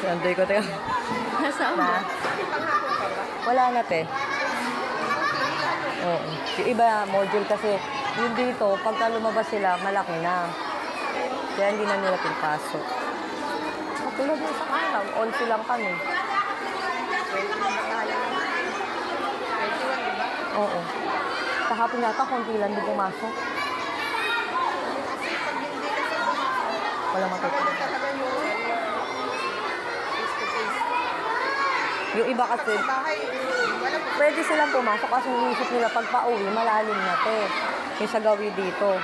Andoy ko, teka. Nasaan Na? ba? Wala na, te. Oo. Yung iba, module kasi, yung dito, pagka lumabas sila, malaki na. Kaya hindi na nila pinapasok. Katulad ng isang araw, 11 lang kami. Oo. Kahapon yata, konti lang din pumasok. Wala matutunan. Yung iba kasi, pwede silang pumasok kasi inisip nila pag pauwi, malalim na te. Yung sa gawi dito.